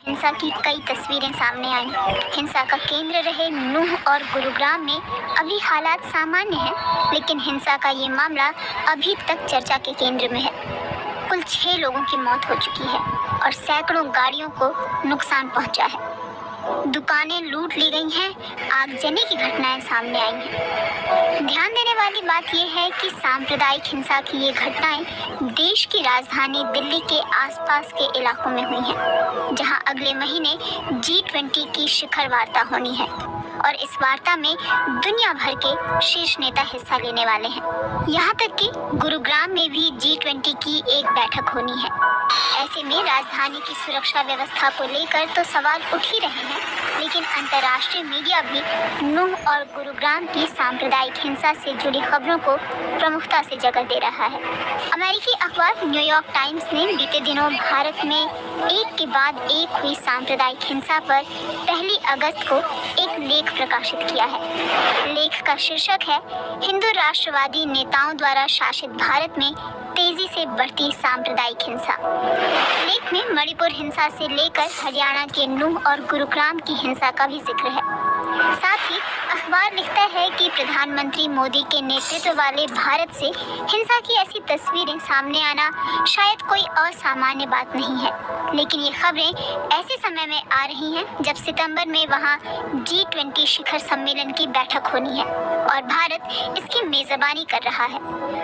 हिंसा की कई तस्वीरें सामने आई। हिंसा का केंद्र रहे नूह और गुरुग्राम में अभी हालात सामान्य हैं, लेकिन हिंसा का ये मामला अभी तक चर्चा के केंद्र में है। कुल 6 लोगों की मौत हो चुकी है और सैकड़ों गाड़ियों को नुकसान पहुंचा है। दुकानें लूट ली गई हैं, आगजनी की घटनाएं सामने आई हैं। ध्यान देने वाली बात यह है कि सांप्रदायिक हिंसा की ये घटनाएं देश की राजधानी दिल्ली के आसपास के इलाकों में हुई हैं, जहां अगले महीने G20 की शिखर वार्ता होनी है और इस वार्ता में दुनिया भर के शीर्ष नेता हिस्सा लेने वाले हैं। यहाँ तक कि गुरुग्राम में भी G20 की एक बैठक होनी है। ऐसे में राजधानी की सुरक्षा व्यवस्था को लेकर तो सवाल उठ ही रहे हैं, लेकिन अंतर्राष्ट्रीय मीडिया भी नूह और गुरुग्राम की सांप्रदायिक हिंसा से जुड़ी खबरों को प्रमुखता से जगह दे रहा है। अमेरिकी अखबार न्यूयॉर्क टाइम्स ने बीते दिनों भारत में एक के बाद एक हुई सांप्रदायिक हिंसा पर 1 अगस्त को एक लेख प्रकाशित किया है। लेख का शीर्षक है, हिंदू राष्ट्रवादी नेताओं द्वारा शासित भारत में तेजी से बढ़ती सांप्रदायिक हिंसा। लेख में मणिपुर हिंसा से लेकर हरियाणा के नूह और गुरुग्राम की हिंसा का भी जिक्र है। साथ ही अखबार लिखता है कि प्रधानमंत्री मोदी के नेतृत्व वाले भारत से हिंसा की ऐसी तस्वीरें सामने आना शायद कोई असामान्य बात नहीं है, लेकिन ये खबरें ऐसे समय में आ रही हैं जब सितंबर में वहां G20 शिखर सम्मेलन की बैठक होनी है और भारत इसकी मेजबानी कर रहा है।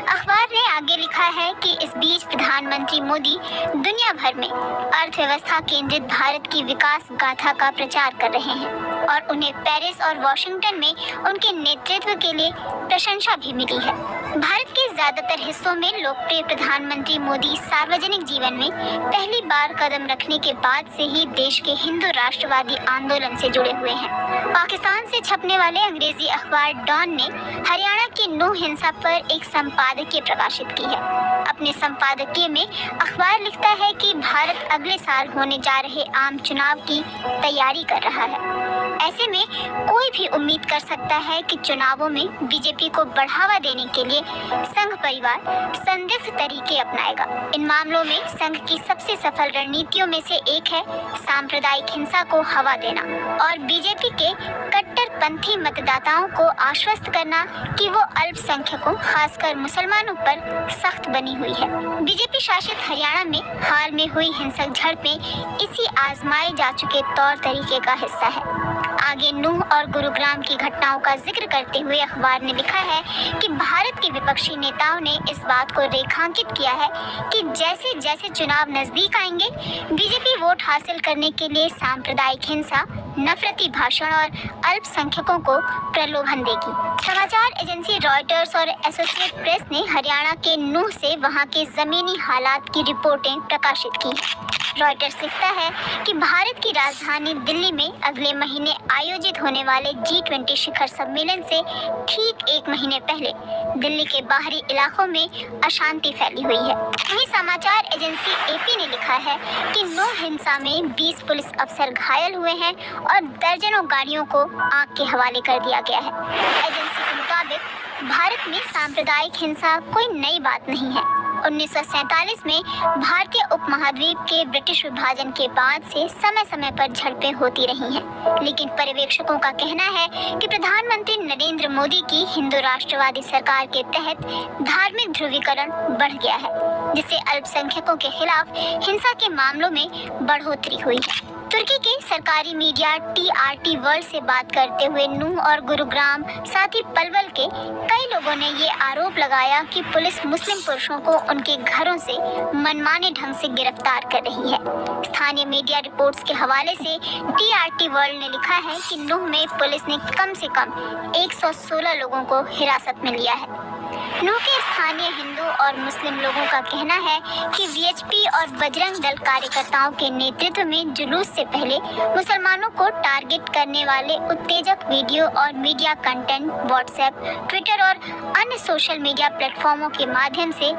अखबार ने आगे लिखा है कि इस बीच प्रधानमंत्री मोदी दुनिया भर में अर्थव्यवस्था केंद्रित भारत की विकास गाथा का प्रचार कर रहे हैं और उन्हें पेरिस और वॉशिंगटन में उनके नेतृत्व के लिए प्रशंसा भी मिली है। भारत के ज्यादातर हिस्सों में लोकप्रिय प्रधानमंत्री मोदी सार्वजनिक जीवन में पहली बार कदम रखने के बाद से ही देश के हिंदू राष्ट्रवादी आंदोलन से जुड़े हुए हैं। पाकिस्तान से छपने वाले अंग्रेजी अखबार डॉन ने हरियाणा की नूह हिंसा पर एक संपादकीय प्रकाशित की है। अपने संपादकीय में अखबार लिखता है कि भारत अगले साल होने जा रहे आम चुनाव की तैयारी कर रहा है। ऐसे में कोई भी उम्मीद कर सकता है कि चुनावों में बीजेपी को बढ़ावा देने के लिए संघ परिवार संदिग्ध तरीके अपनाएगा। इन मामलों में संघ की सबसे सफल रणनीतियों में से एक है सांप्रदायिक हिंसा को हवा देना और बीजेपी के कट्टरपंथी मतदाताओं को आश्वस्त करना कि वो अल्पसंख्यकों खासकर मुसलमानों पर सख्त बनी हुई है। बीजेपी शासित हरियाणा में हाल में हुई हिंसक झड़पें इसी आजमाए जा चुके तौर तरीके का हिस्सा है। आगे नूह और गुरुग्राम की घटनाओं का जिक्र करते हुए अखबार ने लिखा है कि भारत के विपक्षी नेताओं ने इस बात को रेखांकित किया है कि जैसे जैसे चुनाव नजदीक आएंगे, बीजेपी वोट हासिल करने के लिए सांप्रदायिक हिंसा, नफरती भाषण और अल्पसंख्यकों को प्रलोभन देगी। समाचार एजेंसी रॉयटर्स और एसोसिएटेड प्रेस ने हरियाणा के नूह से वहां के जमीनी हालात की रिपोर्टें प्रकाशित की। रॉयटर्स लिखता है कि भारत की राजधानी दिल्ली में अगले महीने आयोजित होने वाले G20 शिखर सम्मेलन से ठीक 1 महीने पहले दिल्ली के बाहरी इलाकों में अशांति फैली हुई है। वहीं समाचार एजेंसी AP ने लिखा है कि नूह हिंसा में 20 पुलिस अफसर घायल हुए हैं और दर्जनों गाड़ियों को आग के हवाले कर दिया गया है। एजेंसी के मुताबिक भारत में सांप्रदायिक हिंसा कोई नई बात नहीं है। 1947 में भारतीय उपमहाद्वीप के ब्रिटिश विभाजन के बाद से समय समय पर झड़पें होती रही हैं, लेकिन पर्यवेक्षकों का कहना है कि प्रधानमंत्री नरेंद्र मोदी की हिंदू राष्ट्रवादी सरकार के तहत धार्मिक ध्रुवीकरण बढ़ गया है, जिससे अल्पसंख्यकों के खिलाफ हिंसा के मामलों में बढ़ोतरी हुई है। तुर्की के सरकारी मीडिया TRT वर्ल्ड से बात करते हुए नूह और गुरुग्राम साथ ही पलवल के कई लोगों ने ये आरोप लगाया कि पुलिस मुस्लिम पुरुषों को उनके घरों से मनमाने ढंग से गिरफ्तार कर रही है। स्थानीय मीडिया रिपोर्ट्स के हवाले से TRT वर्ल्ड ने लिखा है कि नूह में पुलिस ने कम से कम 116 लोगों को हिरासत में लिया है। नूह के स्थानीय हिंदू और मुस्लिम लोगों का कहना है कि VHP और बजरंग दल कार्यकर्ताओं के नेतृत्व में जुलूस से पहले मुसलमानों को टारगेट करने वाले उत्तेजक वीडियो और मीडिया कंटेंट व्हाट्सएप, ट्विटर और अन्य सोशल मीडिया प्लेटफॉर्मों के माध्यम से